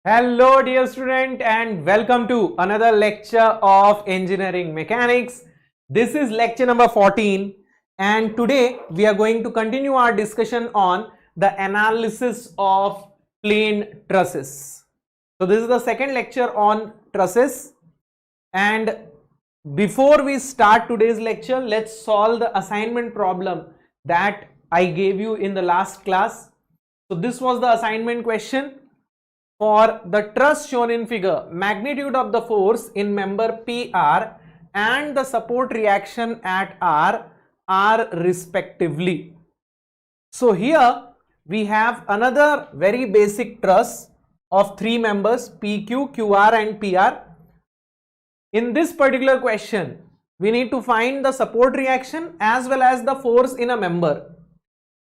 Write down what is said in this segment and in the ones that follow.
Hello dear student and welcome to another lecture of engineering mechanics. This is lecture number 14 and today we are going to continue our discussion on the analysis of plane trusses. So this is the second lecture on trusses, and before we start today's lecture, let's solve the assignment problem that I gave you in the last class. So this was the assignment question. For the truss shown in figure, magnitude of the force in member PR and the support reaction at R are respectively. So here we have another very basic truss of three members PQ, QR and PR. In this particular question, we need to find the support reaction as well as the force in a member.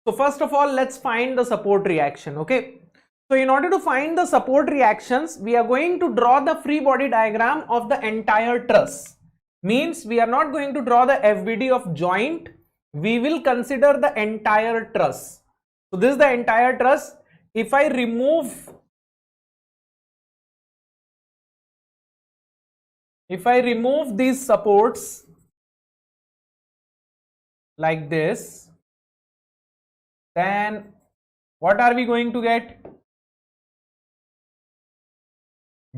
So first of all, let's find the support reaction, okay? So in order to find the support reactions, we are going to draw the free body diagram of the entire truss. Means we are not going to draw the FBD of joint, we will consider the entire truss. So this is the entire truss. If I remove these supports like this, then what are we going to get?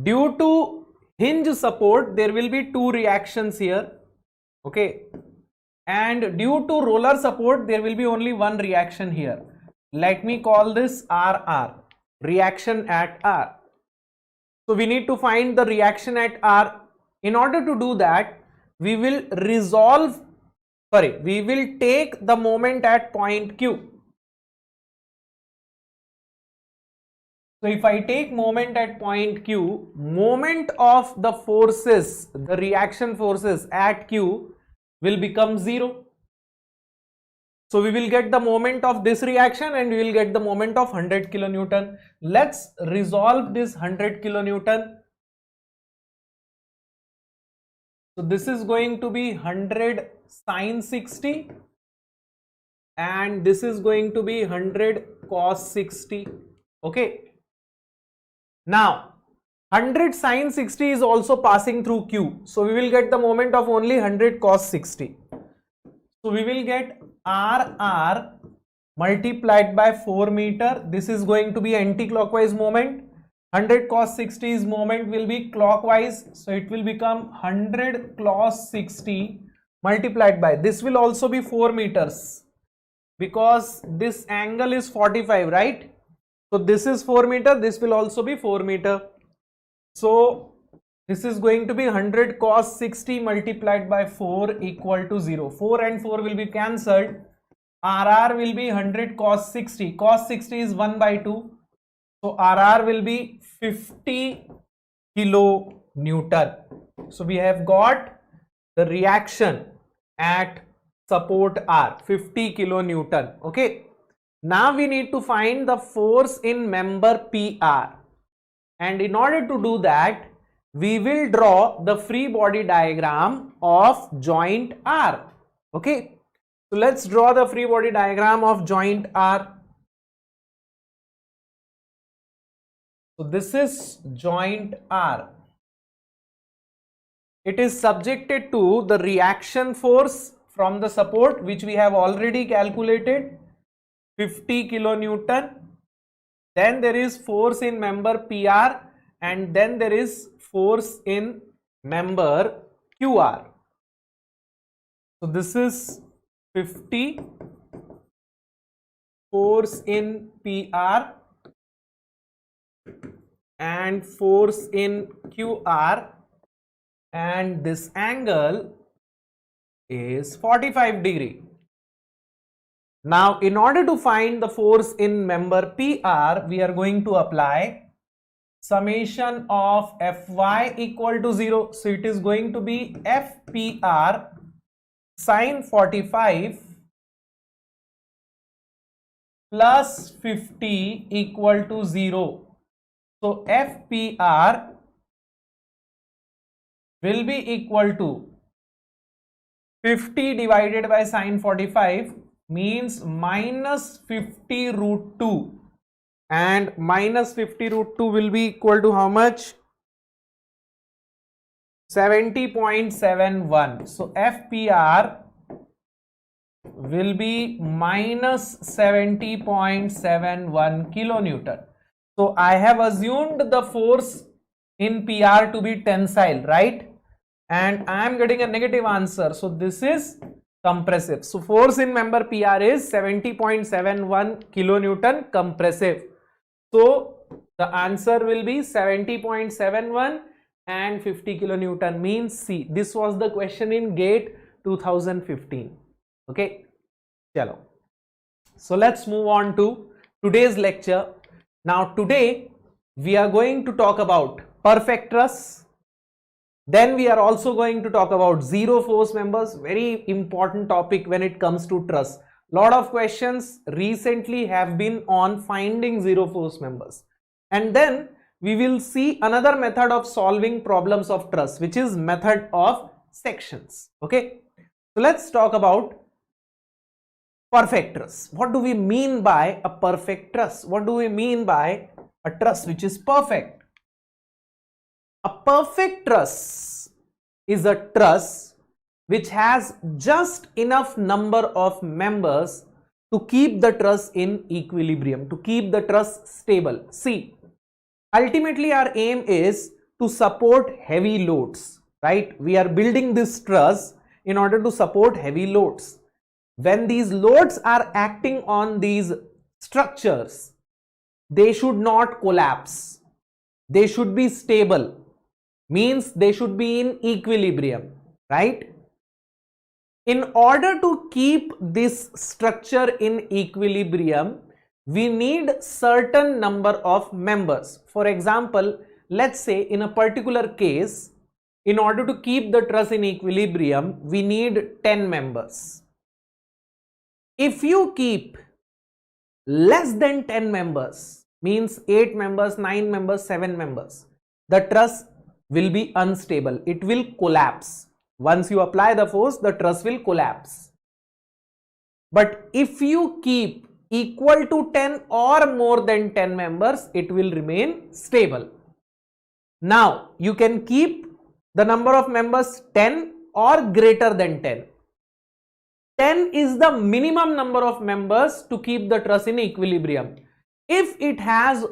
Due to hinge support, there will be two reactions here, okay, and due to roller support, there will be only one reaction here. Let me call this RR, reaction at R. So we need to find the reaction at R. In order to do that, we will take the moment at point Q. So if I take moment at point Q, moment of the forces, the reaction forces at Q will become 0. So we will get the moment of this reaction and we will get the moment of 100 kilonewton. Let's resolve this 100 kilonewton. So this is going to be 100 sine 60 and this is going to be 100 cos 60, okay. Now 100 sine 60 is also passing through Q, so we will get the moment of only 100 cos 60. So we will get RR multiplied by 4 meter. This is going to be anti-clockwise moment. 100 cos 60's moment will be clockwise, so it will become 100 cos 60 multiplied by, this will also be 4 meters because this angle is 45, right? So this is 4 meter, this will also be 4 meter. So this is going to be 100 cos 60 multiplied by 4 equal to 0. 4 and 4 will be cancelled. RR will be 100 cos 60. Cos 60 is 1 by 2. So RR will be 50 kilonewton. So we have got the reaction at support R, 50 kilonewton. Okay. Now we need to find the force in member PR, and in order to do that, we will draw the free body diagram of joint R. Okay, so let's draw the free body diagram of joint R. So this is joint R. It is subjected to the reaction force from the support, which we have already calculated, 50 kilonewton. Then there is force in member PR and then there is force in member QR. So this is 50 force in PR and force in QR, and this angle is 45 degree. Now, in order to find the force in member PR, we are going to apply summation of Fy equal to 0. So it is going to be FPR sine 45 plus 50 equal to 0. So FPR will be equal to 50 divided by sine 45 means minus 50 root 2 and minus 50 root 2 will be equal to how much? 70.71. So FPR will be minus 70.71 kilonewton. So I have assumed the force in PR to be tensile, right? And I am getting a negative answer. So this is compressive. So force in member PR is 70.71 kilonewton compressive. So the answer will be 70.71 and 50 kilonewton means C. This was the question in GATE 2015. Okay, chalo. So let's move on to today's lecture. Now today we are going to talk about perfect truss. Then we are also going to talk about zero force members, very important topic when it comes to truss. Lot of questions recently have been on finding zero force members. And then we will see another method of solving problems of truss, which is method of sections. Okay, so let's talk about perfect truss. What do we mean by a perfect truss? What do we mean by a truss which is perfect? A perfect truss is a truss which has just enough number of members to keep the truss in equilibrium, to keep the truss stable. See, ultimately our aim is to support heavy loads, right? We are building this truss in order to support heavy loads. When these loads are acting on these structures, they should not collapse. They should be stable. Means they should be in equilibrium, right? In order to keep this structure in equilibrium, we need certain number of members. For example, let's say in a particular case, in order to keep the truss in equilibrium, we need 10 members. If you keep less than 10 members, means 8 members, 9 members, 7 members, the truss will be unstable. It will collapse. Once you apply the force, the truss will collapse. But if you keep equal to 10 or more than 10 members, it will remain stable. Now, you can keep the number of members 10 or greater than 10. 10 is the minimum number of members to keep the truss in equilibrium. If it has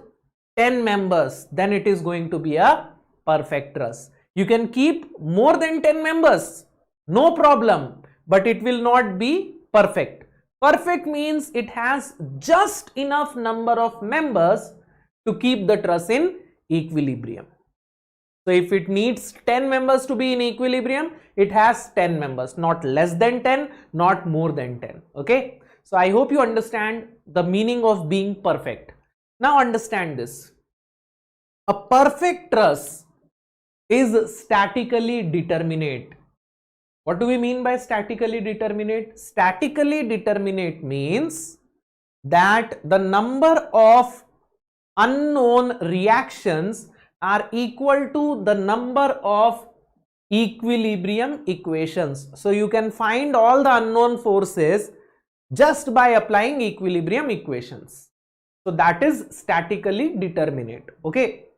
10 members, then it is going to be a perfect truss. You can keep more than 10 members, no problem, but it will not be perfect. Perfect means it has just enough number of members to keep the truss in equilibrium. So if it needs 10 members to be in equilibrium, it has 10 members, not less than 10, not more than 10. Okay. So I hope you understand the meaning of being perfect. Now understand this. A perfect truss is statically determinate. What do we mean by statically determinate? Statically determinate means that the number of unknown reactions are equal to the number of equilibrium equations. So you can find all the unknown forces just by applying equilibrium equations. So that is statically determinate. Okay.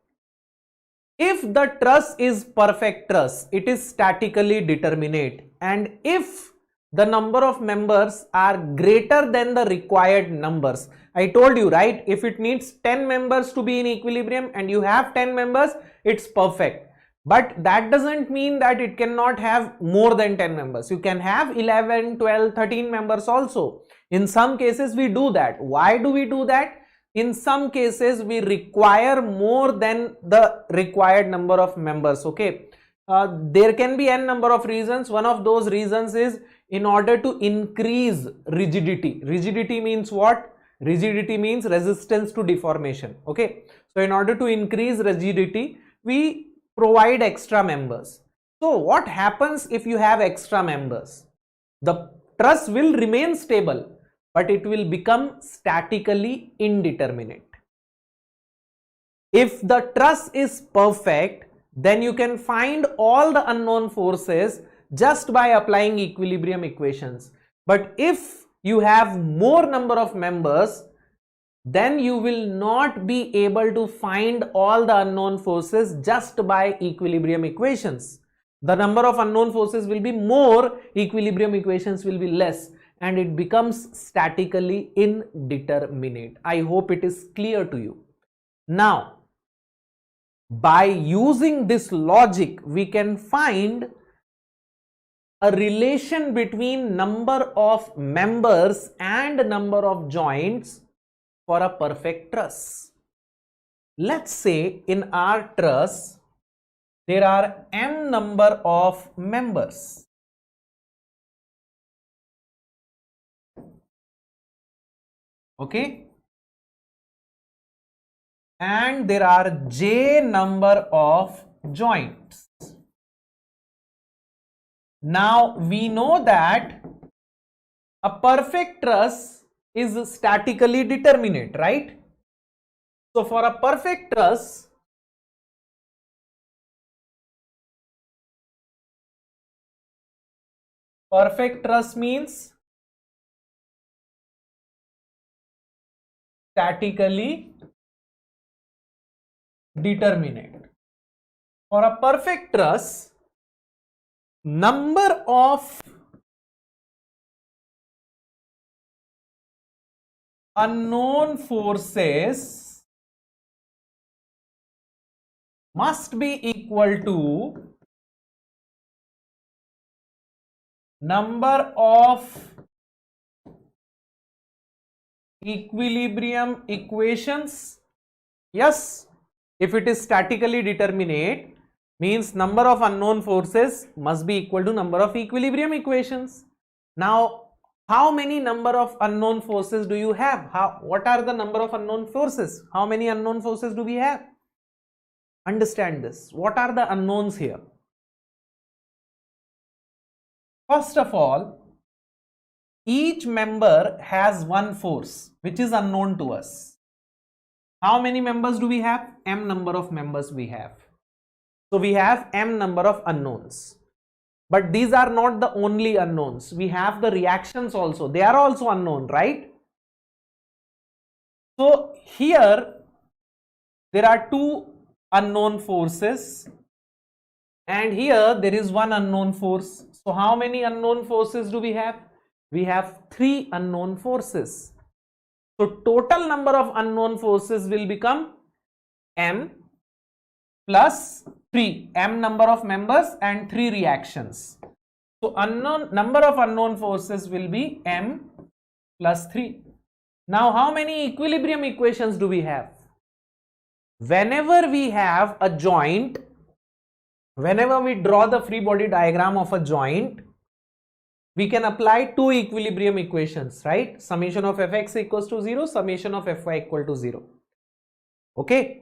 If the truss is perfect truss, it is statically determinate, and if the number of members are greater than the required numbers, I told you, right, if it needs 10 members to be in equilibrium and you have 10 members, it's perfect. But that doesn't mean that it cannot have more than 10 members. You can have 11, 12, 13 members also. In some cases we do that. Why do we do that? In some cases we require more than the required number of members. Okay, there can be n number of reasons. One of those reasons is in order to increase rigidity. Rigidity means what? Rigidity means resistance to deformation. Okay, so in order to increase rigidity, we provide extra members. So what happens if you have extra members? The truss will remain stable, but it will become statically indeterminate. If the truss is perfect, then you can find all the unknown forces just by applying equilibrium equations. But if you have more number of members, then you will not be able to find all the unknown forces just by equilibrium equations. The number of unknown forces will be more, equilibrium equations will be less, and it becomes statically indeterminate. I hope it is clear to you. Now, by using this logic, we can find a relation between number of members and number of joints for a perfect truss. Let's say in our truss there are m number of members. Okay, and there are j number of joints. Now we know that a perfect truss is statically determinate, right? So for a perfect truss, means statically determinate. For a perfect truss, number of unknown forces must be equal to number of equilibrium equations. Yes, if it is statically determinate, means number of unknown forces must be equal to number of equilibrium equations. Now, how many number of unknown forces do you have? What are the number of unknown forces? How many unknown forces do we have? Understand this. What are the unknowns here? First of all, each member has one force which is unknown to us. How many members do we have? M number of members we have. So we have m number of unknowns. But these are not the only unknowns. We have the reactions also. They are also unknown, right? So here there are two unknown forces and here there is one unknown force. So how many unknown forces do we have? We have 3 unknown forces. So total number of unknown forces will become m plus 3, m number of members and 3 reactions. So number of unknown forces will be m plus 3. Now how many equilibrium equations do we have? Whenever we have a joint, whenever we draw the free body diagram of a joint, we can apply 2 equilibrium equations, right? Summation of fx equals to 0, summation of fy equal to 0. Okay.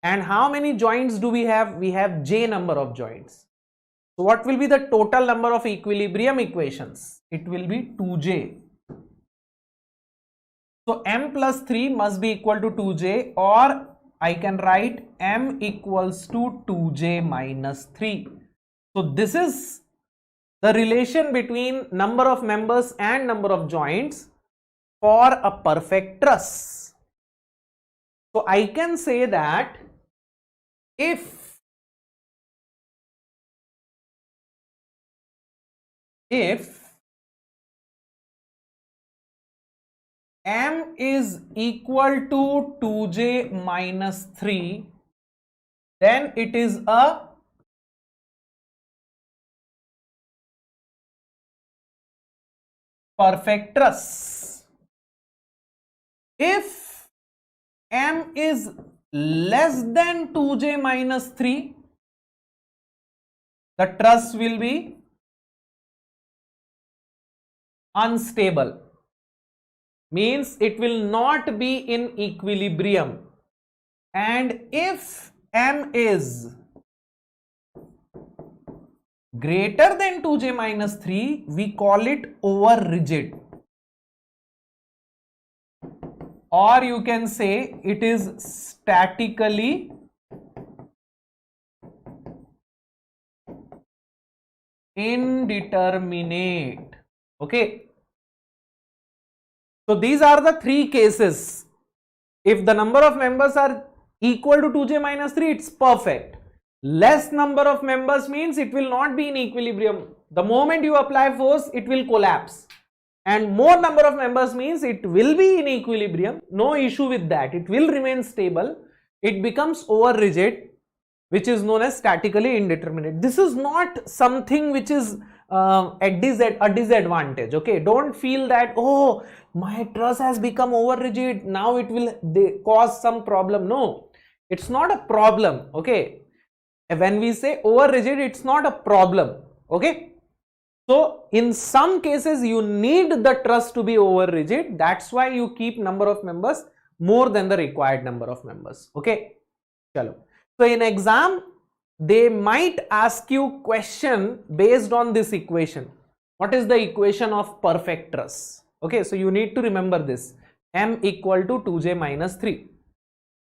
And how many joints do we have? We have j number of joints. So what will be the total number of equilibrium equations? It will be 2j. So m plus 3 must be equal to 2j, or I can write m equals to 2j minus 3. So this is the relation between number of members and number of joints for a perfect truss. So I can say that if m is equal to 2j minus 3, then it is a perfect truss. If m is less than 2j minus 3, the truss will be unstable, means it will not be in equilibrium. And if m is greater than 2j minus 3, we call it over rigid, or you can say it is statically indeterminate. Okay. So these are the 3 cases If the number of members are equal to 2j minus 3, it's perfect. Less number of members means it will not be in equilibrium. The moment you apply force, it will collapse. And more number of members means it will be in equilibrium. No issue with that. It will remain stable. It becomes over rigid, which is known as statically indeterminate. This is not something which is a disadvantage. Okay, don't feel that, oh, my truss has become over rigid, now it will cause some problem. No, it's not a problem. Okay, when we say over rigid, it's not a problem. Okay, so in some cases you need the truss to be over rigid. That's why you keep number of members more than the required number of members. Okay, chalo. So in exam, they might ask you question based on this equation. What is the equation of perfect truss? Okay, so you need to remember this, m equal to 2j minus 3.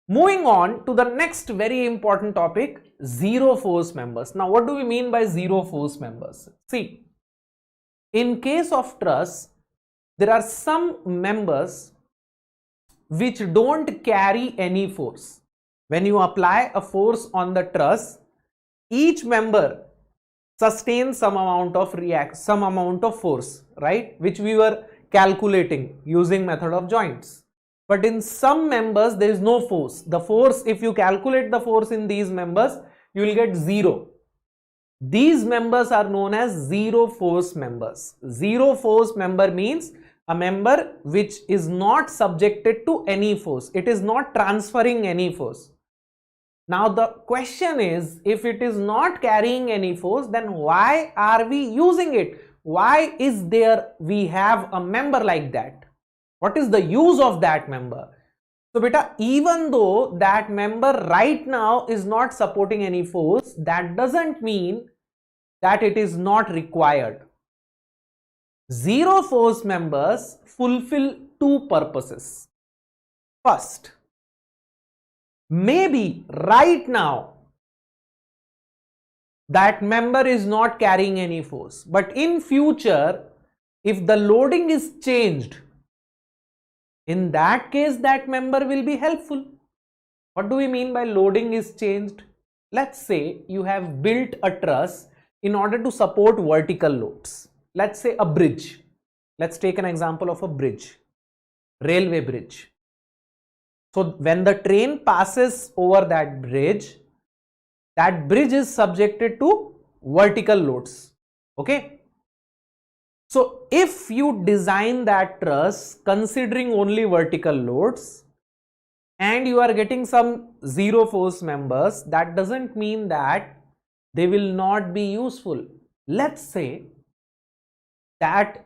Moving on to the next very important topic, zero force members. Now what do we mean by zero force members? See, in case of truss, there are some members which don't carry any force. When you apply a force on the truss, each member sustains some amount of force, right, which we were calculating using method of joints. But in some members there is no force. The force, if you calculate the force in these members, you will get 0. These members are known as zero force members. Zero force member means a member which is not subjected to any force. It is not transferring any force. Now the question is, if it is not carrying any force, then why are we using it? Why is we have a member like that? What is the use of that member? So beta, even though that member right now is not supporting any force, that doesn't mean that it is not required. Zero force members fulfill two purposes. First, maybe right now that member is not carrying any force, but in future, if the loading is changed, in that case that member will be helpful. What do we mean by loading is changed? Let's say you have built a truss in order to support vertical loads. Let's say a bridge. Let's take an example of a bridge, railway bridge. So when the train passes over that bridge is subjected to vertical loads. Okay. So if you design that truss considering only vertical loads and you are getting some zero force members, that doesn't mean that they will not be useful. Let's say that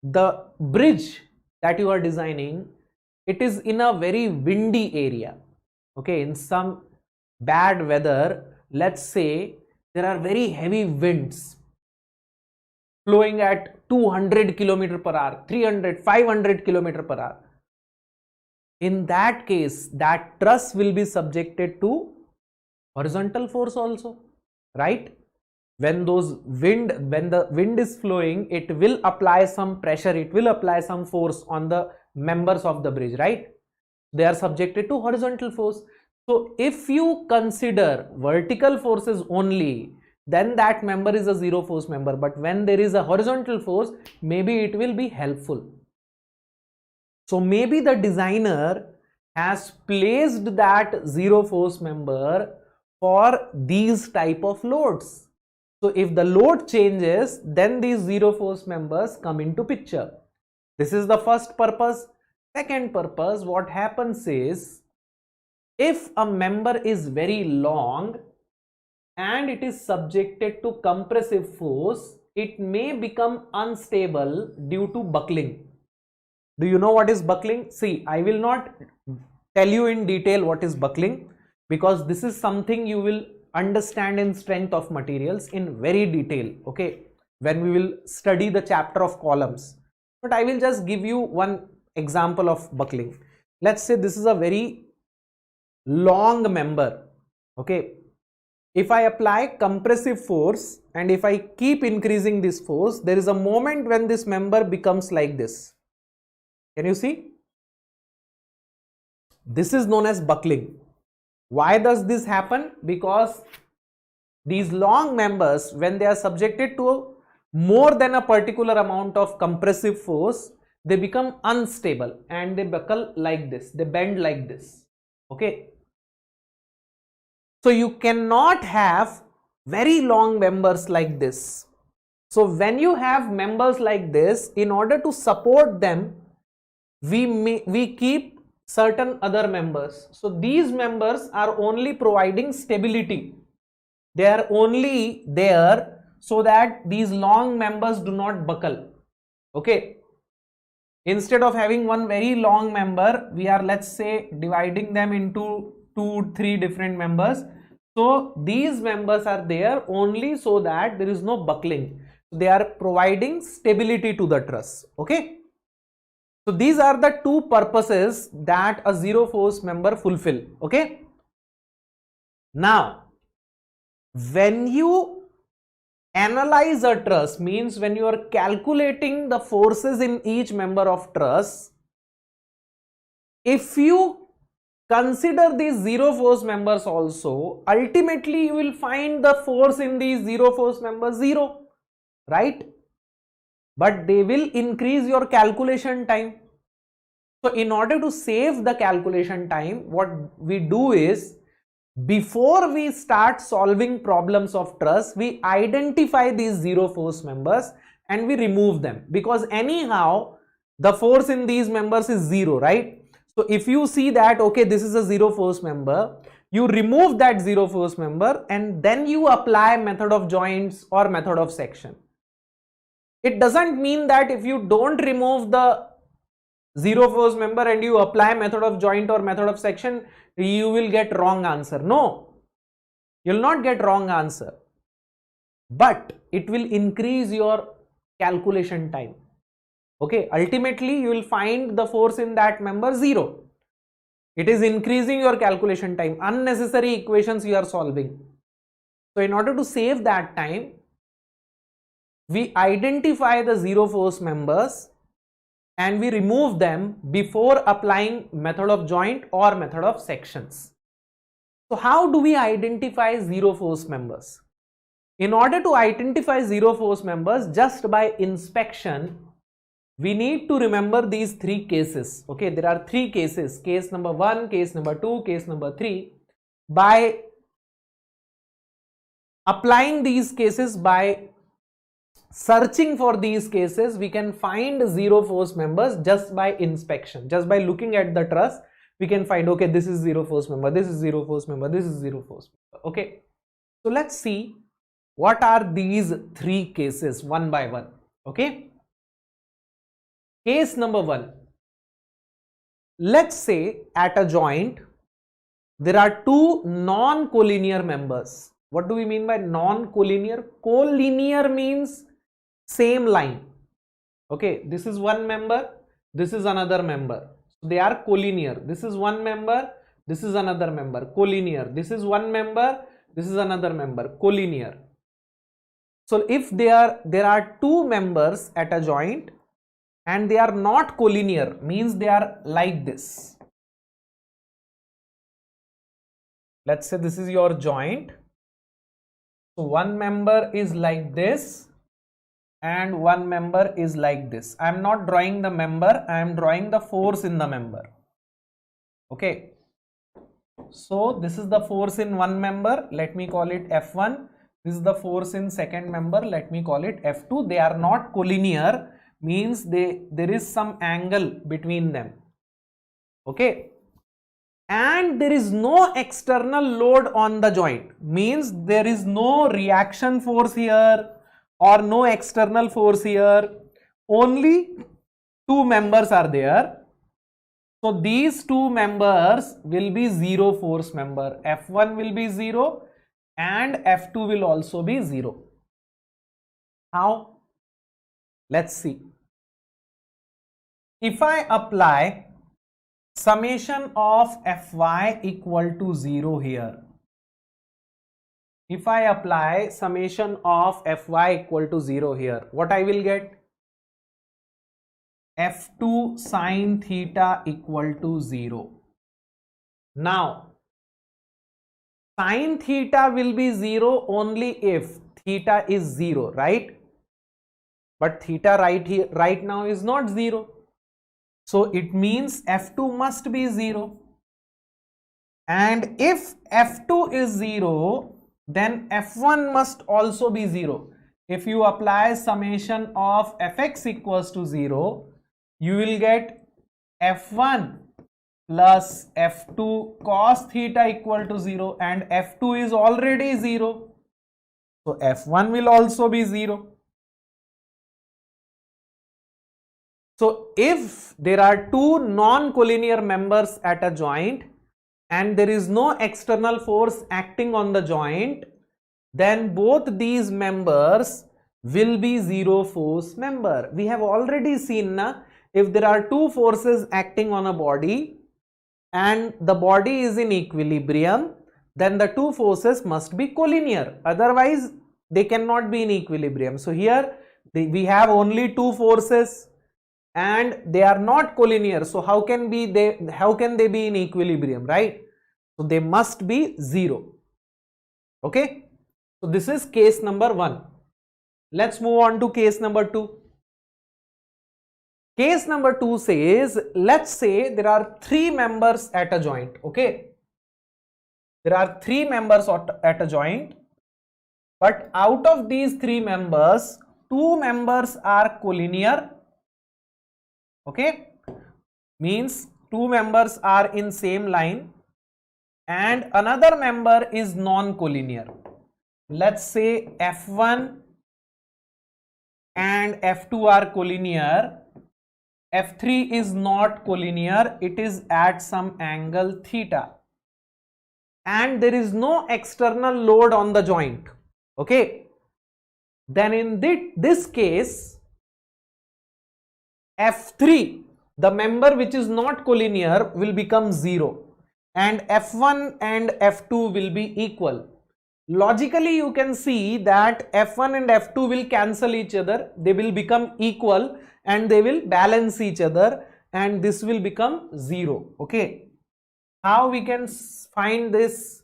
the bridge that you are designing, it is in a very windy area. Okay, in some bad weather, let's say there are very heavy winds flowing at 200 km per hour, 300, 500 km per hour. In that case, that truss will be subjected to horizontal force also, right? When the wind is flowing, it will apply some pressure, it will apply some force on the members of the bridge, right? They are subjected to horizontal force. So if you consider vertical forces only, then that member is a zero force member. But when there is a horizontal force, maybe it will be helpful. So maybe the designer has placed that zero force member for these type of loads. So if the load changes, then these zero force members come into picture. This is the first purpose. Second purpose, what happens is, if a member is very long and it is subjected to compressive force, it may become unstable due to buckling. Do you know what is buckling? See, I will not tell you in detail what is buckling, because this is something you will understand in strength of materials in very detail, okay, when we will study the chapter of columns. But I will just give you one example of buckling. Let's say this is a very long member, okay. If I apply compressive force and if I keep increasing this force, there is a moment when this member becomes like this. Can you see? This is known as buckling. Why does this happen? Because these long members, when they are subjected to more than a particular amount of compressive force, they become unstable and they buckle like this, they bend like this. Okay. So you cannot have very long members like this. So when you have members like this, in order to support them, we keep certain other members. So these members are only providing stability. They are only there so that these long members do not buckle. Okay. Instead of having one very long member, we are, let's say, dividing them into 2-3 different members. So these members are there only so that there is no buckling. They are providing stability to the truss. Okay. So these are the two purposes that a zero force member fulfill. Okay. Now, when you analyze a truss, means when you are calculating the forces in each member of truss, if you consider these zero force members also, ultimately you will find the force in these zero force members 0, right? But they will increase your calculation time. So in order to save the calculation time, what we do is, before we start solving problems of truss, we identify these zero force members and we remove them, because anyhow the force in these members is 0, right? So if you see that, okay, this is a zero force member, you remove that zero force member and then you apply method of joints or method of section. It doesn't mean that if you don't remove the zero force member and you apply method of joint or method of section, you will get wrong answer. No, you will not get wrong answer, but it will increase your calculation time. Okay, ultimately you will find the force in that member 0. It is increasing your calculation time, unnecessary equations you are solving. So in order to save that time, we identify the zero force members and we remove them before applying method of joint or method of sections. So how do we identify zero force members? In order to identify zero force members just by inspection, we need to remember these 3 cases. Okay, there are 3 cases, case number 1, case number 2, case number 3. By applying these cases, by searching for these cases, we can find zero force members just by inspection. Just by looking at the truss, we can find, okay, this is zero force member, this is zero force member, this is zero force member. Okay, so let's see what are these 3 cases one by one. Okay, case number 1. Let's say at a joint there are 2 non-collinear members. What do we mean by non-collinear? Collinear means same line. Okay, this is one member, this is another member. So they are collinear. This is one member, this is another member, collinear. This is one member, this is another member, collinear. So if there are 2 members at a joint and they are not collinear, means they are like this. Let's say this is your joint. So one member is like this and one member is like this. I am not drawing the member, I am drawing the force in the member. Okay, so this is the force in one member, let me call it F1. This is the force in second member, let me call it F2. They are not collinear, means there is some angle between them. Okay, and there is no external load on the joint, means there is no reaction force here or no external force here, only 2 members are there. So these 2 members will be zero force member, F1 will be 0 and F2 will also be 0. How? Let's see. If I apply summation of Fy equal to 0 here, if I apply summation of Fy equal to 0 here, what I will get? F2 sine theta equal to 0. Now sin theta will be 0 only if theta is 0, right? But theta right now is not 0. So it means F2 must be 0. And if F2 is 0, then F1 must also be 0. If you apply summation of Fx equals to 0, you will get F1 plus F2 cos theta equal to 0, and F2 is already 0. So F1 will also be 0. So if there are two non-collinear members at a joint and there is no external force acting on the joint, then both these members will be zero force member. We have already seen if there are two forces acting on a body and the body is in equilibrium, then the two forces must be collinear, otherwise they cannot be in equilibrium. So here we have only two forces and they are not collinear, so how can they be in equilibrium, right? So they must be 0. Okay, so this is case number 1. Let's move on to case number 2. Case number 2 says, let's say there are 3 members at a joint. Okay, there are 3 members at a joint, but out of these 3 members, 2 members are collinear. Okay, means 2 members are in same line and another member is non-collinear. Let's say F1 and F2 are collinear. F3 is not collinear, it is at some angle theta and there is no external load on the joint. Okay, then in this case F3, the member which is not collinear, will become 0 and F1 and F2 will be equal. Logically you can see that F1 and F2 will cancel each other, they will become equal and they will balance each other and this will become 0. Okay, how we can find this?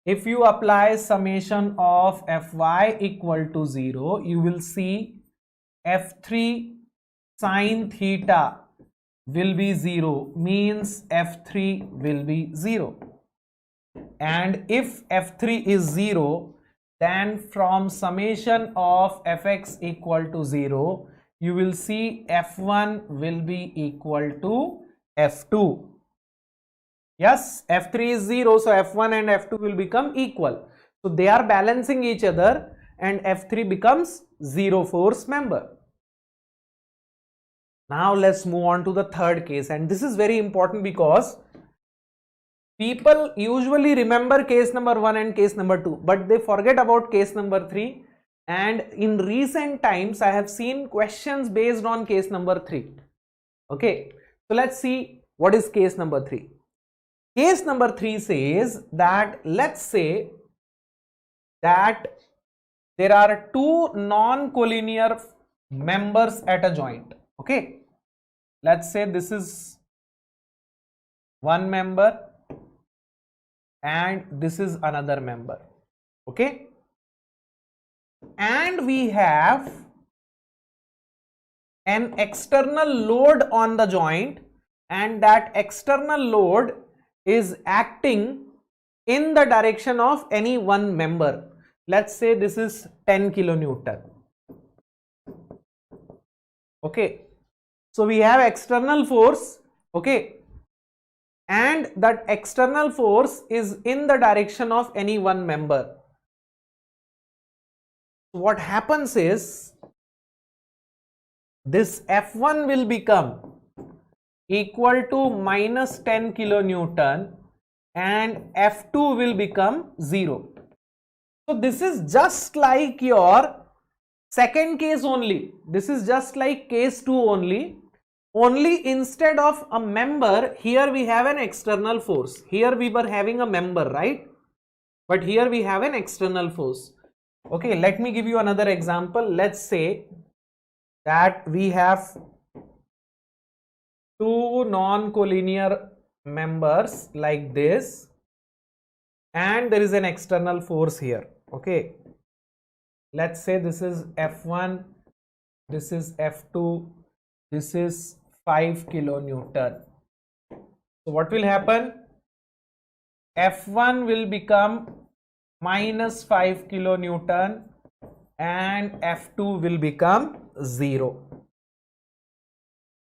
If you apply summation of Fy equal to 0, you will see F3 sin theta will be 0, means F3 will be 0. And if F3 is 0, then from summation of Fx equal to 0, you will see F1 will be equal to F2. Yes, F3 is 0, so F1 and F2 will become equal. So they are balancing each other and F3 becomes 0 force member. Now let's move on to the third case, and this is very important because people usually remember case number 1 and case number 2, but they forget about case number 3, and in recent times I have seen questions based on case number 3. Okay, so let's see what is case number 3. Case number 3 says that, let's say that there are two non-collinear members at a joint. Okay, let's say this is one member and this is another member. Okay, and we have an external load on the joint and that external load is acting in the direction of any one member. Let's say this is 10 kilonewton. Okay, so we have external force. Okay, and that external force is in the direction of any one member. What happens is this F1 will become equal to minus 10 kilonewton and F2 will become 0. So this is just like your second case only. This is just like case 2 only. Only instead of a member, here we have an external force. Here we were having a member, right? But here we have an external force. Okay, let me give you another example. Let's say that we have two non-collinear members like this, and there is an external force here. Okay, let's say this is F1, this is F2, this is 5 kilonewton. So what will happen? F1 will become minus 5 kilonewton and F2 will become 0.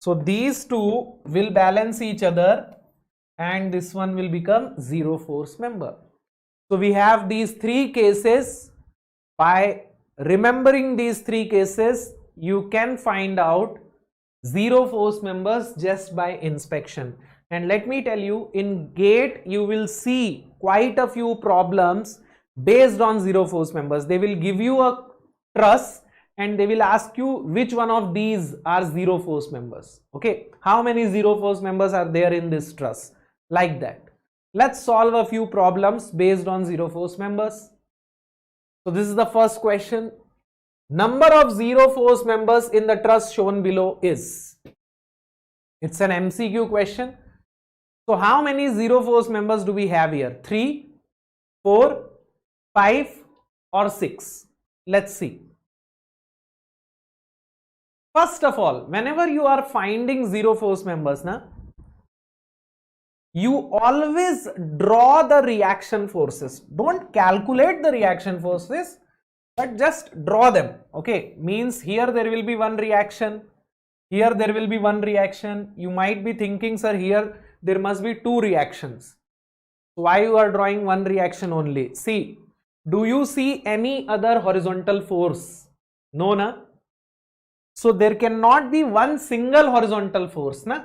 So these two will balance each other and this one will become 0 force member. So we have these three cases. By remembering these three cases, you can find out 0 force members just by inspection. And let me tell you, in GATE you will see quite a few problems based on 0 force members. They will give you a truss and they will ask you which one of these are 0 force members. Okay, how many 0 force members are there in this truss? Like that. Let's solve a few problems based on 0 force members. So this is the first question. Number of 0 force members in the truss shown below is. It's an MCQ question. So how many 0 force members do we have here? 3, 4, 5 or 6? Let's see. First of all, whenever you are finding 0 force members, you always draw the reaction forces. Don't calculate the reaction forces, but just draw them. Okay, means here there will be one reaction, here there will be one reaction. You might be thinking, sir, here there must be two reactions. Why you are drawing one reaction only? See, do you see any other horizontal force? No, na? So there cannot be one single horizontal force, na?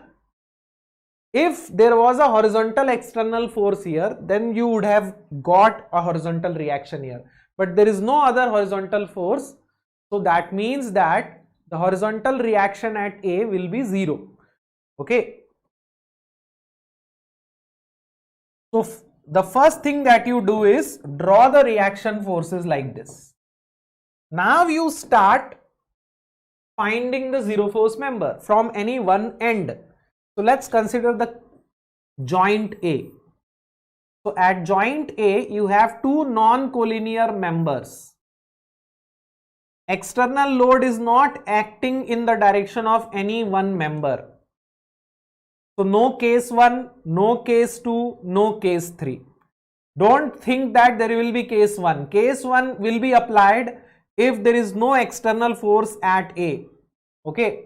If there was a horizontal external force here, then you would have got a horizontal reaction here. But there is no other horizontal force. So that means that the horizontal reaction at A will be 0. Okay. So the first thing that you do is draw the reaction forces like this. Now you start finding the 0 force member from any one end. So let's consider the joint A. So at joint A, you have two non-collinear members. External load is not acting in the direction of any one member. So no case 1, no case 2, no case 3. Don't think that there will be case 1. Case 1 will be applied if there is no external force at A. Okay.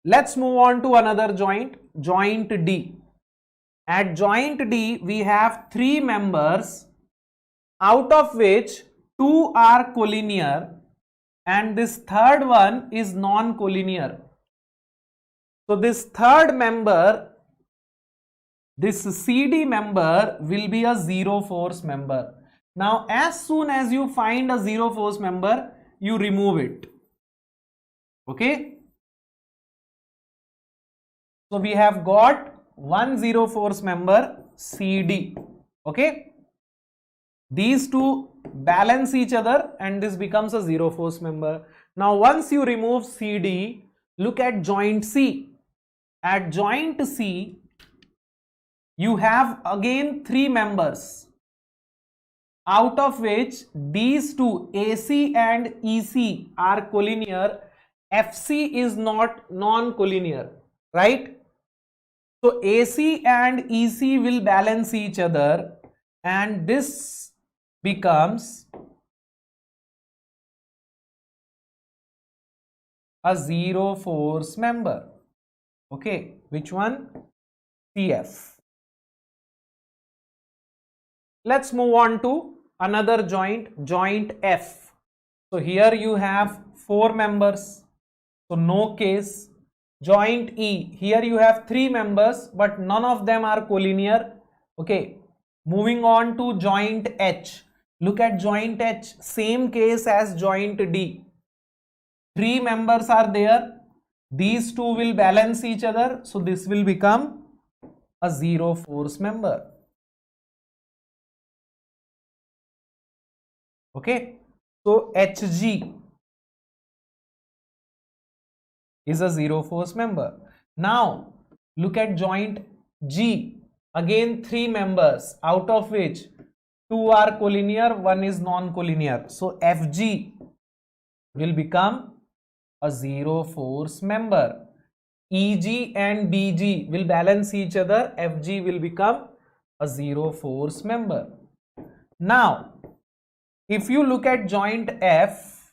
Let's move on to another joint, joint D. At joint D, we have 3 members, out of which 2 are collinear and this third one is non-collinear. So this third member, this CD member will be a 0 force member. Now as soon as you find a 0 force member, you remove it. Okay. So we have got one 0 force member CD. Okay. These two balance each other and this becomes a 0 force member. Now once you remove CD, look at joint C. At joint C, you have again 3 members, out of which these two AC and EC are collinear, FC is not non-collinear, right? So AC and EC will balance each other and this becomes a 0 force member. Okay, which one? CF. Let's move on to another joint, joint F. So here you have 4 members, so no case. Joint E, here you have 3 members but none of them are collinear. Okay, moving on to joint H. Look at joint H, same case as joint D. 3 members are there. These two will balance each other. So this will become a 0 force member. Okay. So HG is a 0 force member. Now look at joint G, again 3 members, out of which 2 are collinear, 1 is non-collinear. So FG will become a zero force member. EG and BG will balance each other. FG will become a zero force member. Now, if you look at joint F,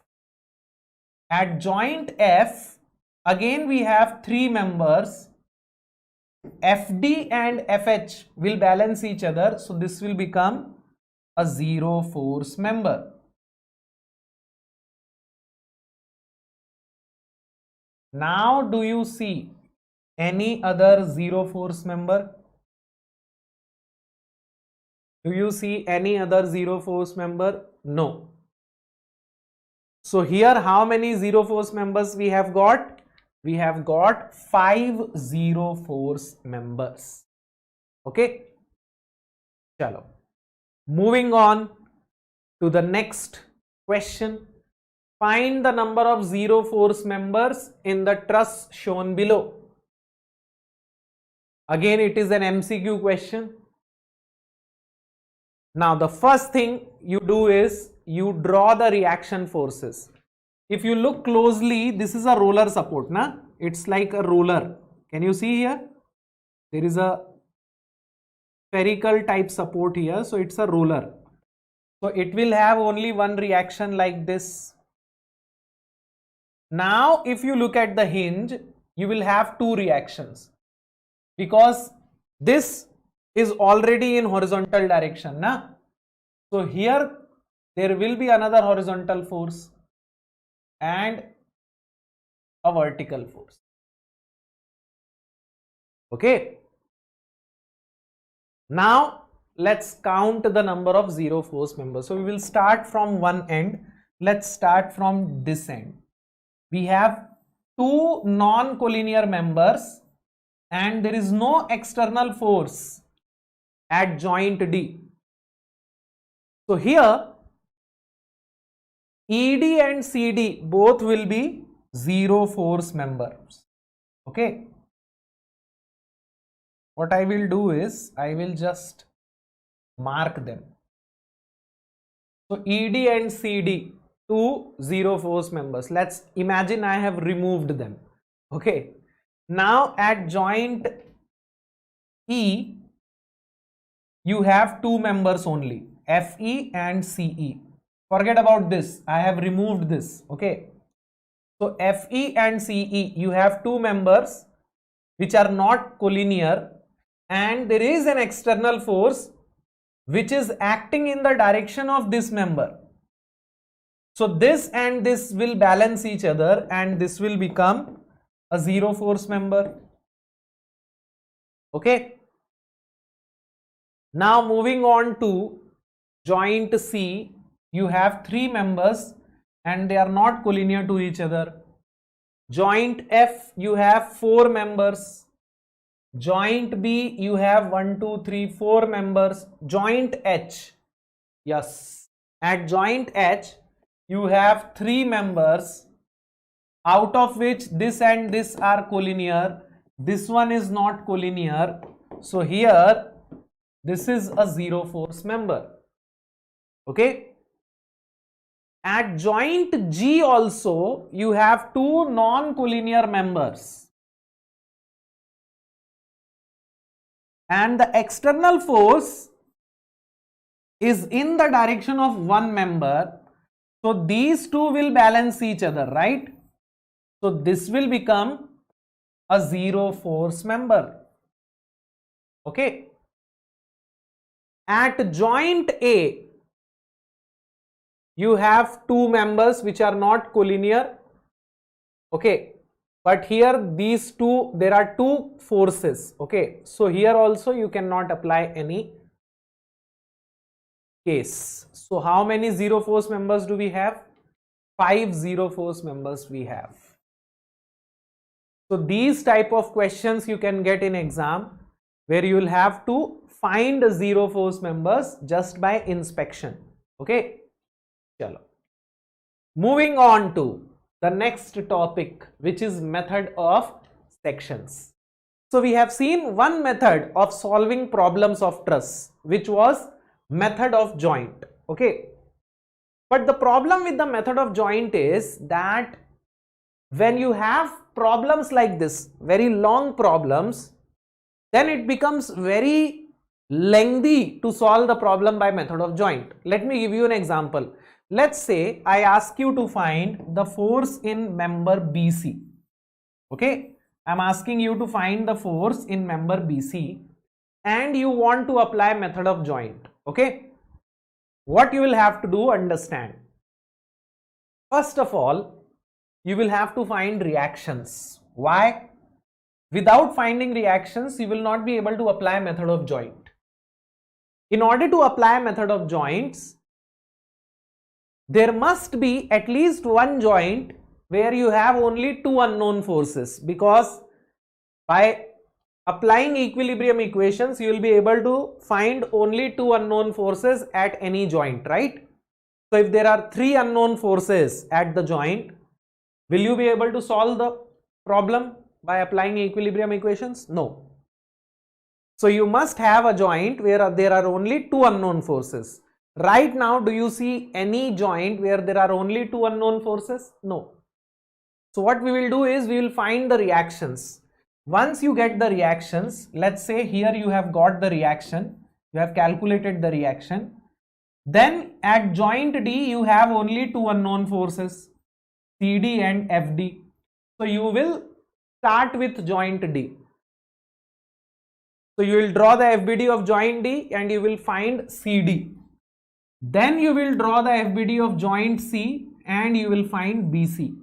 at joint F, again we have 3 members. FD and FH will balance each other. So this will become a zero force member. Now, do you see any other zero force member? Do you see any other zero force member? No. So here how many zero force members we have got? We have got 5 zero force members. Okay. Chalo. Moving on to the next question. Find the number of zero force members in the truss shown below. Again, it is an MCQ question. Now, the first thing you do is you draw the reaction forces. If you look closely, this is a roller support, na? It's like a roller. Can you see here? There is a spherical type support here, so it's a roller. So it will have only one reaction like this. Now, if you look at the hinge, you will have 2 reactions because this is already in horizontal direction, na? So here there will be another horizontal force and a vertical force. Okay. Now let's count the number of zero force members. So we will start from one end. Let's start from this end. We have 2 non-collinear members and there is no external force at joint D. So here ED and CD both will be zero force members. Okay. What I will do is I will just mark them. So ED and CD, 2 zero force members. Let's imagine I have removed them. Okay. Now at joint E, you have 2 members only, FE and CE. Forget about this. I have removed this. Okay. So FE and CE, you have 2 members which are not collinear and there is an external force which is acting in the direction of this member. So this and this will balance each other and this will become a zero force member. Okay. Now moving on to joint C, you have 3 members and they are not collinear to each other. Joint F, you have 4 members. Joint B, you have 1, 2, 3, 4 members. Joint H, yes, at joint H, you have 3 members, out of which this and this are collinear. This one is not collinear. So here, this is a zero force member. Okay. At joint G also, you have 2 non-collinear members. And the external force is in the direction of one member. So these 2 will balance each other, right? So this will become a zero force member. Okay. At joint A, you have 2 members which are not collinear. Okay. But here these 2, there are 2 forces. Okay. So here also you cannot apply any case. So how many zero force members do we have? 5 zero force members we have. So these type of questions you can get in exam where you will have to find zero force members just by inspection. Okay. Chalo. Moving on to the next topic, which is method of sections. So we have seen one method of solving problems of truss, which was method of joint. Okay. But the problem with the method of joint is that when you have problems like this, very long problems, then it becomes very lengthy to solve the problem by method of joint. Let me give you an example. Let's say I ask you to find the force in member BC. Okay, I'm asking you to find the force in member BC and you want to apply method of joint. Okay, what you will have to do, understand. First of all, you will have to find reactions. Why? Without finding reactions, you will not be able to apply method of joint. In order to apply method of joints, there must be at least one joint where you have only two unknown forces, because by applying equilibrium equations, you will be able to find only two unknown forces at any joint, right? So if there are three unknown forces at the joint, will you be able to solve the problem by applying equilibrium equations? No. So you must have a joint where there are only two unknown forces. Right now, do you see any joint where there are only two unknown forces? No. So what we will do is we will find the reactions. Once you get the reactions, let's say here you have got the reaction, you have calculated the reaction. Then at joint D you have only two unknown forces, CD and FD. So you will start with joint D. So you will draw the FBD of joint D and you will find CD. Then you will draw the FBD of joint C and you will find BC.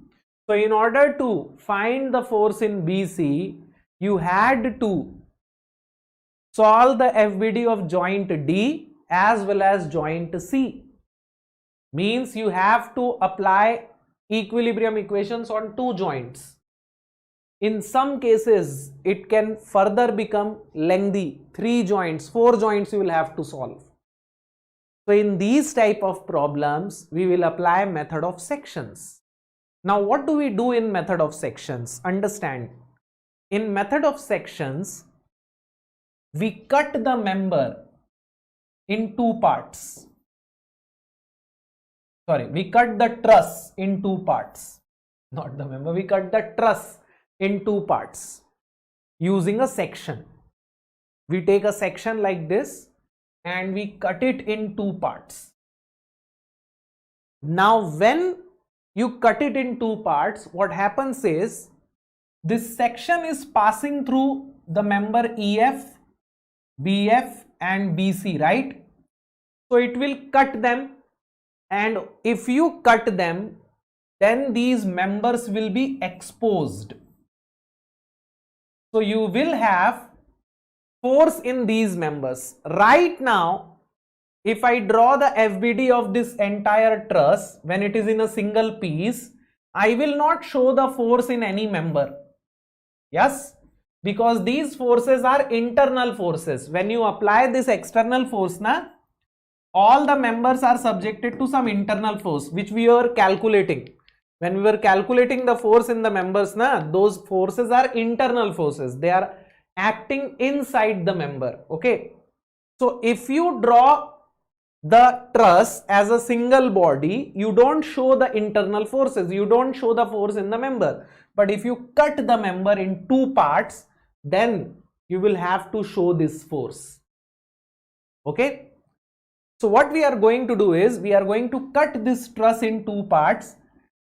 So in order to find the force in BC, you had to solve the FBD of joint D as well as joint C. Means you have to apply equilibrium equations on two joints. In some cases, it can further become lengthy. 3 joints, 4 joints you will have to solve. So in these type of problems, we will apply method of sections. Now what do we do in method of sections? Understand. In method of sections, we cut the member in two parts. Sorry, we cut the truss in two parts. Not the member, we cut the truss in two parts using a section. We take a section like this and we cut it in two parts. Now when you cut it in two parts, what happens is this section is passing through the member EF, BF and BC, right? So it will cut them, and if you cut them, then these members will be exposed. So you will have force in these members. Right now, if I draw the FBD of this entire truss when it is in a single piece, I will not show the force in any member. Yes, because these forces are internal forces. When you apply this external force, all the members are subjected to some internal force which we are calculating. When we were calculating the force in the members, those forces are internal forces. They are acting inside the member. Okay. So if you draw the truss as a single body, you don't show the internal forces. You don't show the force in the member. But if you cut the member in two parts, then you will have to show this force. Okay. So what we are going to do is we are going to cut this truss in two parts,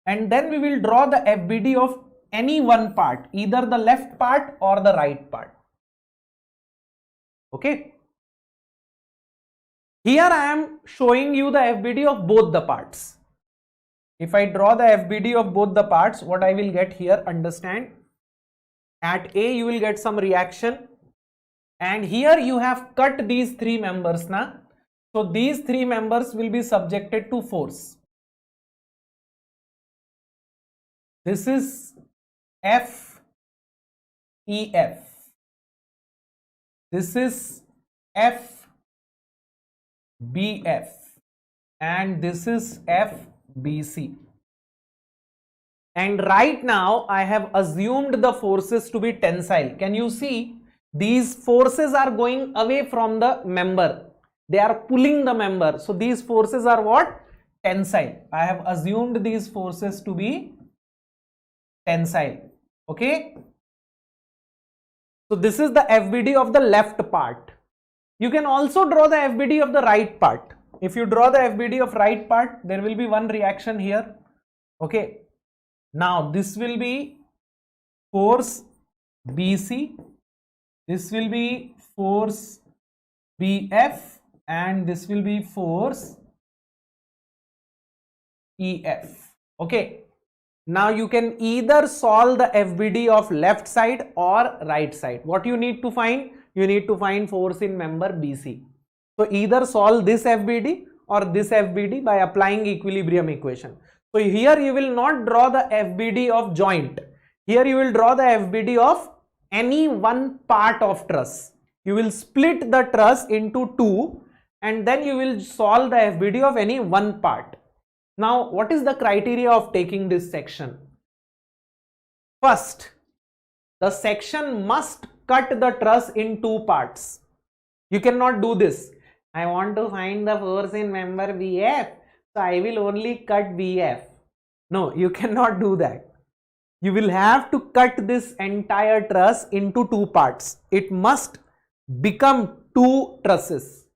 and then we will draw the FBD of any one part, either the left part or the right part. Okay. Here I am showing you the FBD of both the parts. If I draw the FBD of both the parts, what I will get here, understand. At A you will get some reaction, and here you have cut these three members now. So these three members will be subjected to force. This is F, E, F. This is F, B, F. And this is F, B, C. And right now I have assumed the forces to be tensile. Can you see? these forces are going away from the member. They are pulling the member. So these forces are what? Tensile. I have assumed these forces to be tensile. Okay. So this is the FBD of the left part. You can also draw the FBD of the right part. If you draw the FBD of right part, there will be one reaction here. Okay. Now this will be force BC. This will be force BF and this will be force EF. Okay. Now you can either solve the FBD of left side or right side. What you need to find? You need to find force in member BC. So either solve this FBD or this FBD by applying equilibrium equation. So here you will not draw the FBD of joint. Here you will draw the FBD of any one part of truss. You will split the truss into two and then you will solve the FBD of any one part. Now, what is the criteria of taking this section? First, the section must cut the truss in two parts. You cannot do this. I want to find the force in member BF, so I will only cut BF. No, you cannot do that. You will have to cut this entire truss into two parts. It must become two trusses.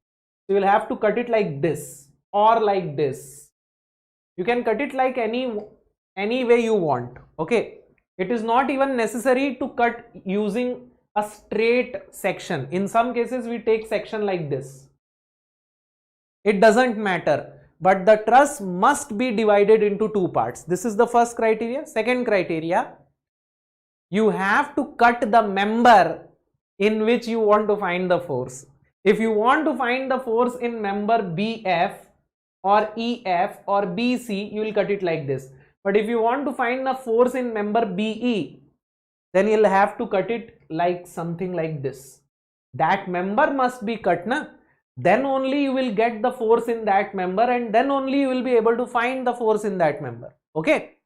You will have to cut it like this or like this. You can cut it like any way you want. Okay. It is not even necessary to cut using a straight section. In some cases we take section like this. It doesn't matter, but the truss must be divided into two parts. This is the first criteria. Second criteria, you have to cut the member in which you want to find the force. If you want to find the force in member BF or EF or BC, you will cut it like this. But if you want to find the force in member BE, then you'll have to cut it like something like this. That member must be cut, na? Then only you will get the force in that member and then only you will be able to find the force in that member. Okay.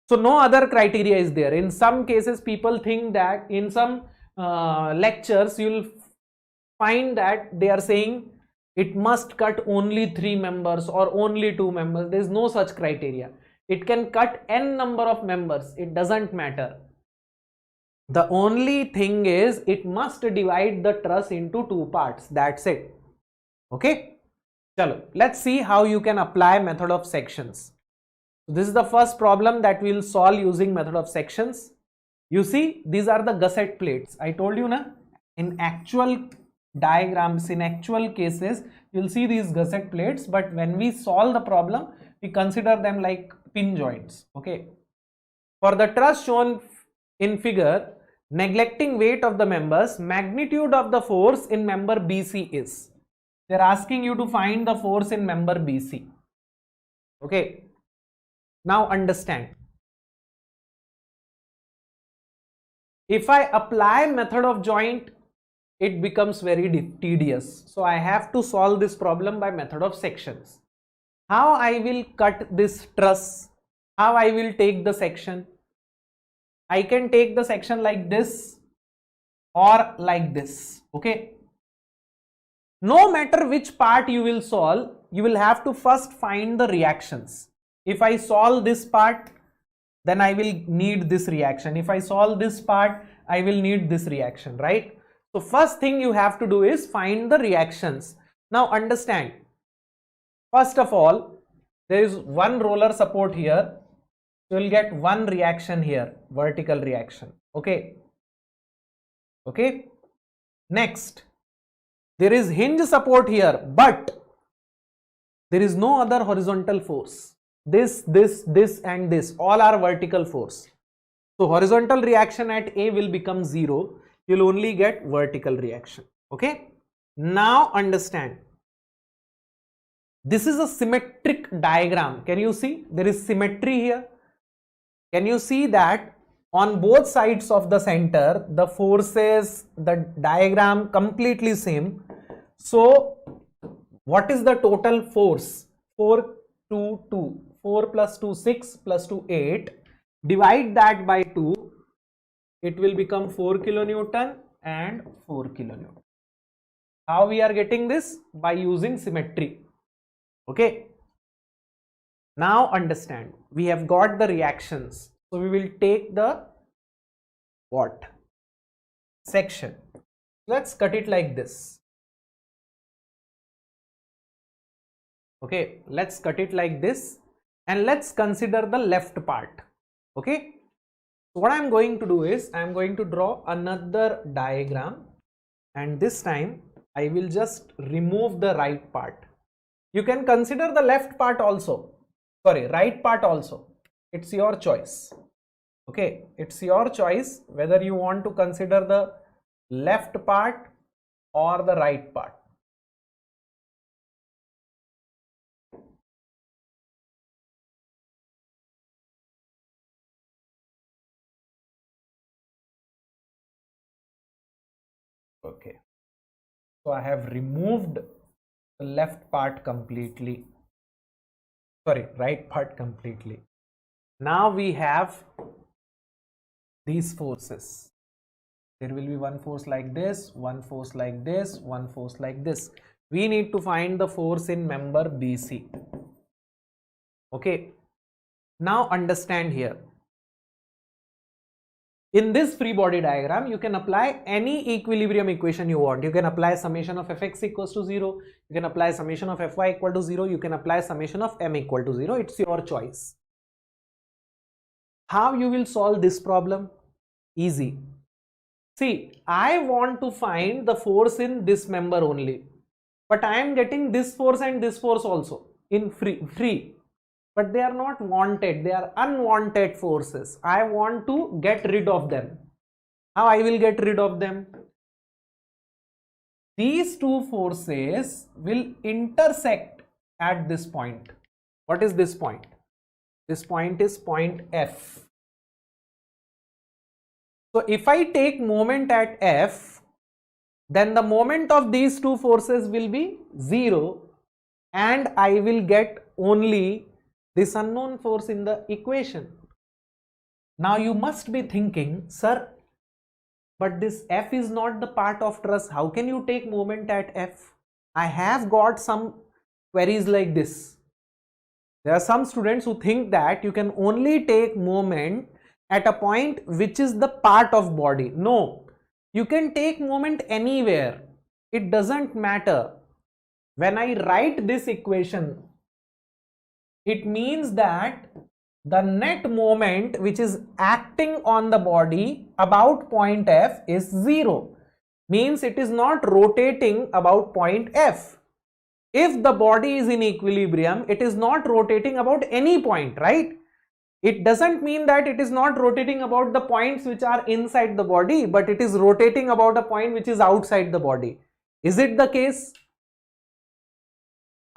So no other criteria is there. In some cases people think that in some lectures you will find that they are saying it must cut only 3 members or only 2 members. There is no such criteria. It can cut n number of members. It doesn't matter. The only thing is it must divide the truss into two parts. That's it. Okay. Chalo, let's see how you can apply method of sections. This is the first problem that we will solve using method of sections. You see, these are the gusset plates. I told you na, in actual diagrams, in actual cases, you will see these gusset plates, but when we solve the problem, we consider them like pin joints. Okay. For the truss shown in figure, neglecting weight of the members, magnitude of the force in member BC is. They are asking you to find the force in member BC. Okay. Now understand. If I apply method of joint, it becomes very tedious. So I have to solve this problem by method of sections. How I will cut this truss? How I will take the section? I can take the section like this or like this. Okay. No matter which part you will solve, you will have to first find the reactions. If I solve this part, then I will need this reaction. If I solve this part, I will need this reaction, right? So first thing you have to do is find the reactions. Now understand. First of all, there is one roller support here. You will get one reaction here, vertical reaction. Okay. Okay. Next, there is hinge support here, but there is no other horizontal force. This and this all are vertical force. So horizontal reaction at A will become 0. You will only get vertical reaction. Okay. Now understand. This is a symmetric diagram. Can you see? There is symmetry here. Can you see that on both sides of the center, the forces, the diagram completely same. So what is the total force? 4, 2, 2. 4 plus 2, 6 plus 2, 8. Divide that by 2. It will become 4 kilonewton and 4 kilonewton. How we are getting this? By using symmetry. Okay. Now understand, we have got the reactions. So we will take the what? Section. Let's cut it like this. Okay, let's cut it like this and let's consider the left part. Okay. So what I am going to do is I am going to draw another diagram, and this time I will just remove the right part. You can consider the left part also, sorry, right part also. It's your choice. Okay, it's your choice whether you want to consider the left part or the right part. Okay, so I have removed the left part completely, sorry, right part completely. Now we have these forces. There will be one force like this, one force like this, one force like this. We need to find the force in member BC. Okay, now understand here. In this free body diagram, you can apply any equilibrium equation you want. You can apply summation of fx equals to 0. You can apply summation of fy equal to 0. You can apply summation of m equal to 0. It's your choice. How you will solve this problem? Easy. See, I want to find the force in this member only, but I am getting this force and this force also in free. But they are not wanted, they are unwanted forces. I want to get rid of them. How I will get rid of them? These two forces will intersect at this point. What is this point? This point is point F. So if I take moment at F, then the moment of these two forces will be 0 and I will get only this unknown force in the equation. Now you must be thinking, sir, but this F is not the part of truss. How can you take moment at F? I have got some queries like this. There are some students who think that you can only take moment at a point which is the part of body. No, you can take moment anywhere. It doesn't matter. When I write this equation, it means that the net moment which is acting on the body about point F is 0. Means it is not rotating about point F. If the body is in equilibrium, it is not rotating about any point, right? It doesn't mean that it is not rotating about the points which are inside the body, but it is rotating about a point which is outside the body. Is it the case?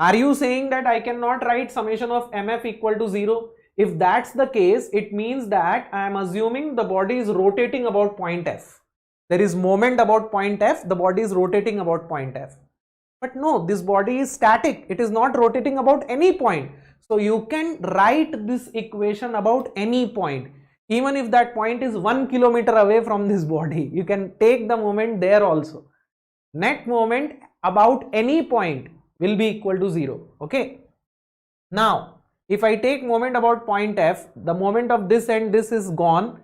Are you saying that I cannot write summation of mf equal to 0? If that's the case, it means that I am assuming the body is rotating about point F. There is moment about point F, the body is rotating about point F. But no, this body is static. It is not rotating about any point. So you can write this equation about any point. Even if that point is 1 kilometer away from this body, you can take the moment there also. Net moment about any point will be equal to 0. Okay. Now, if I take moment about point F, the moment of this and this is gone.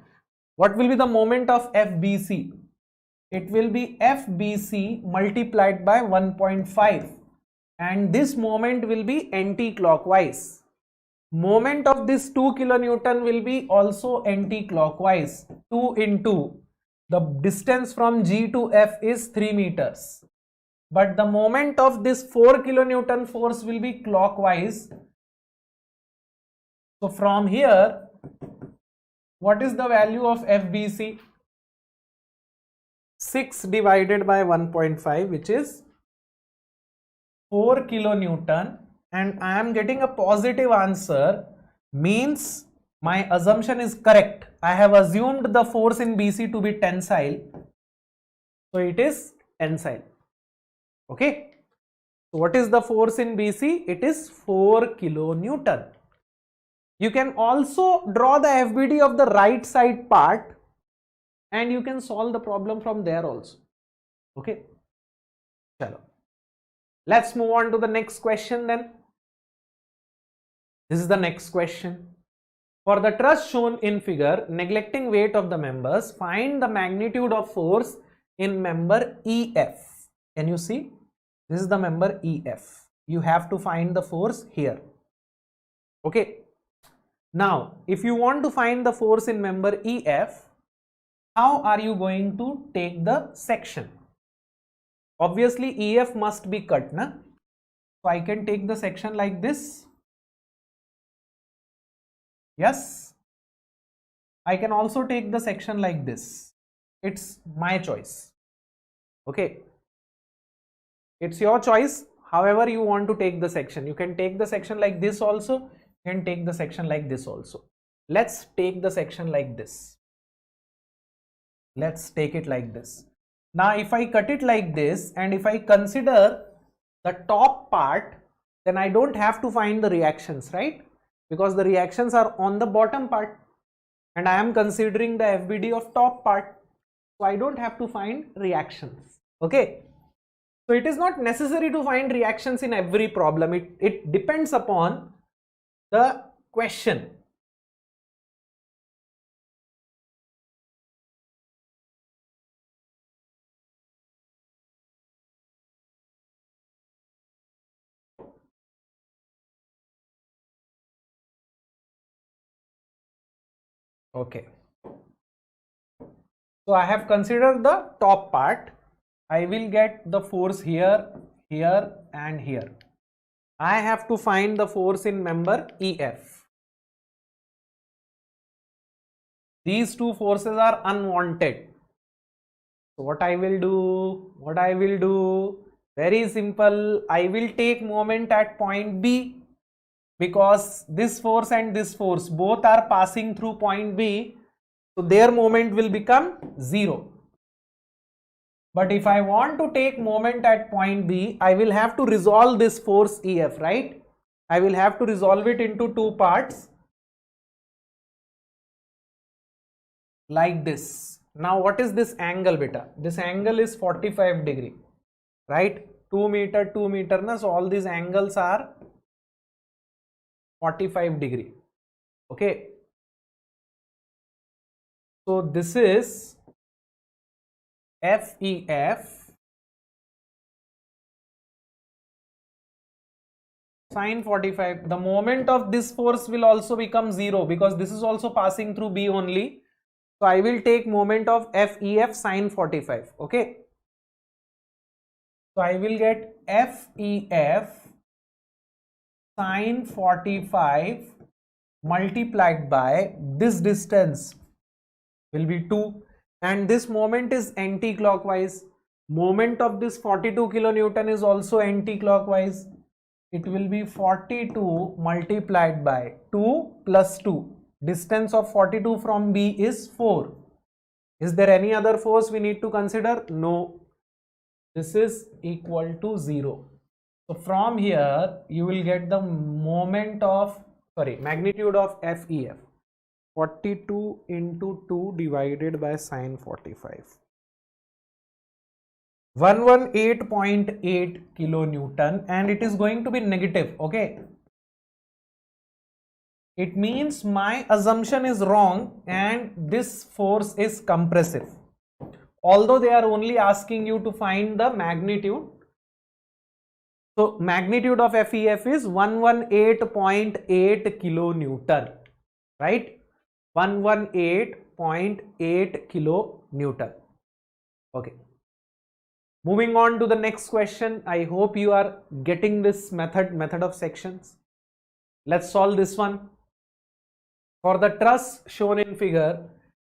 What will be the moment of FBC? It will be FBC multiplied by 1.5, and this moment will be anti-clockwise. Moment of this 2 kilonewton will be also anti-clockwise. 2 into the distance from G to F is 3 meters. But the moment of this 4 kilonewton force will be clockwise. So from here, what is the value of FBC? 6 divided by 1.5, which is 4 kilonewton, and I am getting a positive answer, means my assumption is correct. I have assumed the force in BC to be tensile, so it is tensile. Okay. So what is the force in BC? It is 4 kilonewton. You can also draw the FBD of the right side part. and you can solve the problem from there also. Okay, chalo. Let's move on to the next question then. This is the next question. For the truss shown in figure, neglecting weight of the members, find the magnitude of force in member EF. Can you see? This is the member EF. You have to find the force here. Okay. Now, if you want to find the force in member EF, how are you going to take the section? Obviously, EF must be cut, na? So I can take the section like this. Yes. I can also take the section like this. It's my choice. Okay. It's your choice. However you want to take the section. You can take the section like this also. You can take the section like this also. Let's take the section like this. Let's take it like this. Now if I cut it like this and if I consider the top part, then I don't have to find the reactions, right? Because the reactions are on the bottom part and I am considering the FBD of top part. So I don't have to find reactions. Okay. So it is not necessary to find reactions in every problem. It depends upon the question. Okay. So I have considered the top part. I will get the force here, here and here. I have to find the force in member EF. These two forces are unwanted. So what I will do, very simple. I will take moment at point B because this force and this force both are passing through point B. So their moment will become 0. But if I want to take moment at point B, I will have to resolve this force EF, right? I will have to resolve it into two parts like this. Now what is this angle beta? This angle is 45 degree, right? 2 meter na, so all these angles are 45 degree. Okay. So this is FEF sine 45. The moment of this force will also become 0 because this is also passing through B only. So I will take moment of FEF sine 45. Okay. So I will get FEF sine 45 multiplied by this distance will be 2 and this moment is anti-clockwise. Moment of this 42 kilonewton is also anti-clockwise. It will be 42 multiplied by 2 plus 2. Distance of 42 from B is 4. Is there any other force we need to consider? No. This is equal to 0. So from here you will get the magnitude of FEF. 42 into 2 divided by sine 45. 118.8 kilonewton and it is going to be negative. Okay. It means my assumption is wrong and this force is compressive. Although they are only asking you to find the magnitude. So magnitude of FEF is 118.8 kilonewton, right? 118.8 kilonewton. Okay. Moving on to the next question. I hope you are getting this method of sections. Let's solve this one. For the truss shown in figure,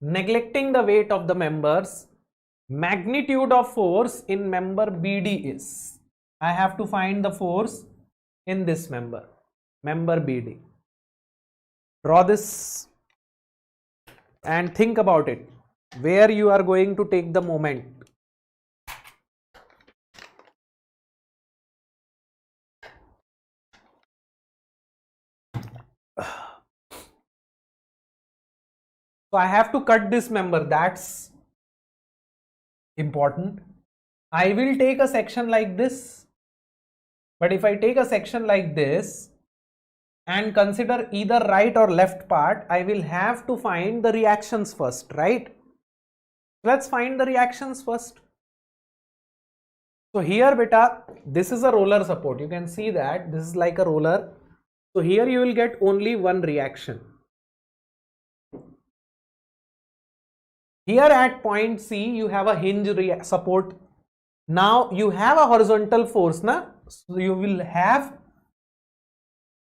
neglecting the weight of the members, magnitude of force in member BD is. I have to find the force in this member BD. Draw this and think about it, where you are going to take the moment. So I have to cut this member. That's important. I will take a section like this, but if I take a section like this and consider either right or left part, I will have to find the reactions first, right? Let's find the reactions first. So here beta, this is a roller support. You can see that this is like a roller. So here you will get only one reaction. Here at point C, you have a hinge support. Now you have a horizontal force, na? So you will have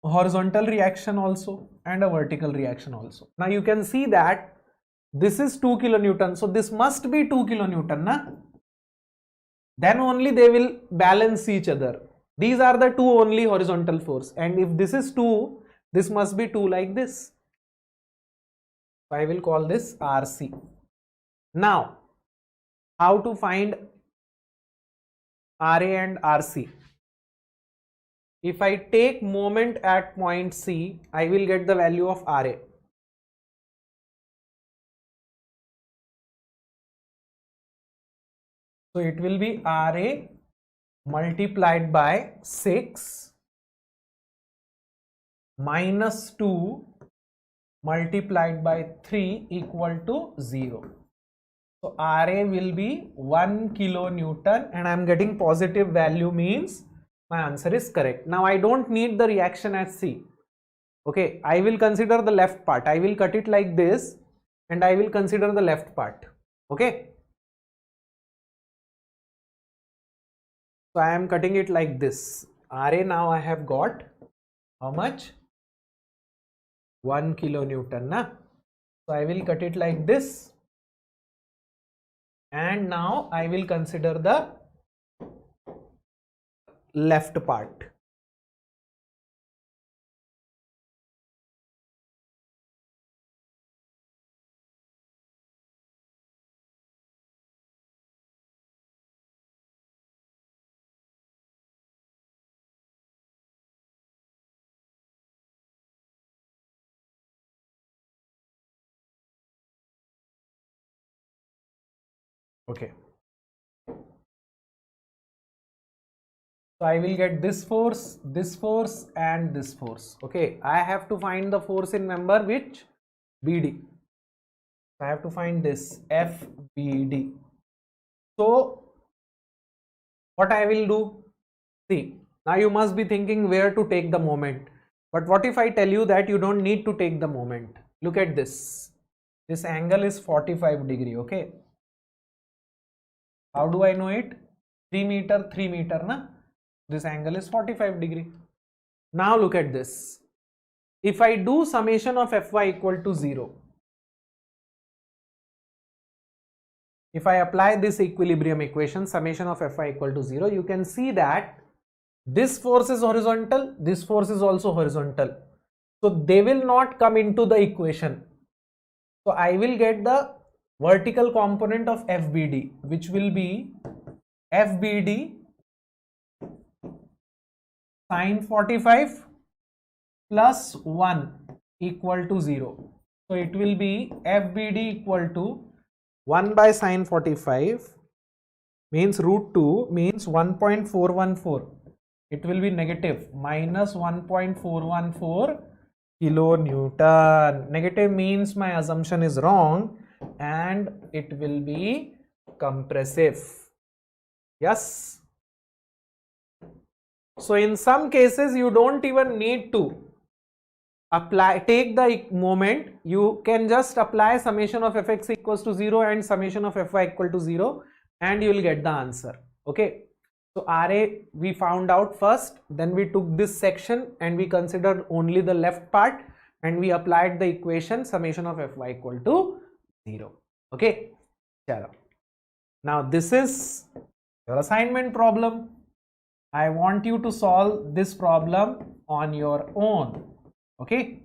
a horizontal reaction also and a vertical reaction also. Now you can see that this is 2 kilonewton. So this must be 2 kilonewton, na? Then only they will balance each other. These are the two only horizontal force. And if this is 2, this must be 2 like this. So I will call this RC. Now, how to find RA and RC? If I take moment at point C, I will get the value of RA. So it will be RA multiplied by 6 minus 2 multiplied by 3 equal to 0. So RA will be 1 kilonewton and I am getting positive value, means my answer is correct. Now I don't need the reaction at C. Okay, I will consider the left part. I will cut it like this and I will consider the left part. Okay. So I am cutting it like this. RA now I have got how much? 1 kilonewton. Na? So I will cut it like this. And now I will consider the left part. Okay. So I will get this force and this force. Okay, I have to find the force in member which BD. I have to find this FBD. So what I will do? See, now you must be thinking where to take the moment. But what if I tell you that you don't need to take the moment? Look at this. This angle is 45 degree. Okay. How do I know it? 3 meter, na? This angle is 45 degree. Now look at this. If I do summation of Fy equal to 0, if I apply this equilibrium equation, summation of Fy equal to 0, you can see that this force is horizontal, this force is also horizontal. So they will not come into the equation. So I will get the vertical component of FBD, which will be FBD sin 45 plus 1 equal to 0. So it will be FBD equal to 1 by sin 45 means root 2 means 1.414. It will be negative minus 1.414 kilonewton. Negative means my assumption is wrong and it will be compressive. Yes. So in some cases you don't even need to take the moment. You can just apply summation of Fx equals to 0 and summation of Fy equal to 0 and you will get the answer. Okay. So RA we found out first, then we took this section and we considered only the left part and we applied the equation summation of Fy equal to 0. Okay. Now this is your assignment problem. I want you to solve this problem on your own. Okay.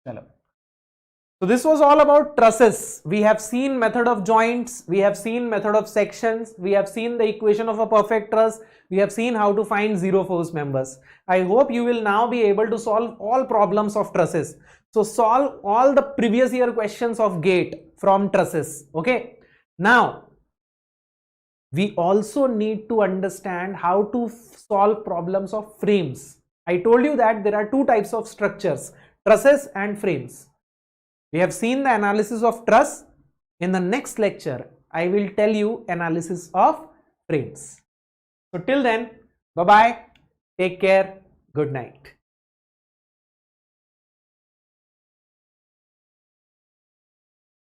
So this was all about trusses. We have seen method of joints, we have seen method of sections, we have seen the equation of a perfect truss, we have seen how to find zero force members. I hope you will now be able to solve all problems of trusses. So solve all the previous year questions of gate from trusses. Okay. Now we also need to understand how to solve problems of frames. I told you that there are two types of structures, trusses and frames. We have seen the analysis of truss. In the next lecture, I will tell you analysis of frames. So till then, bye bye, take care, good night.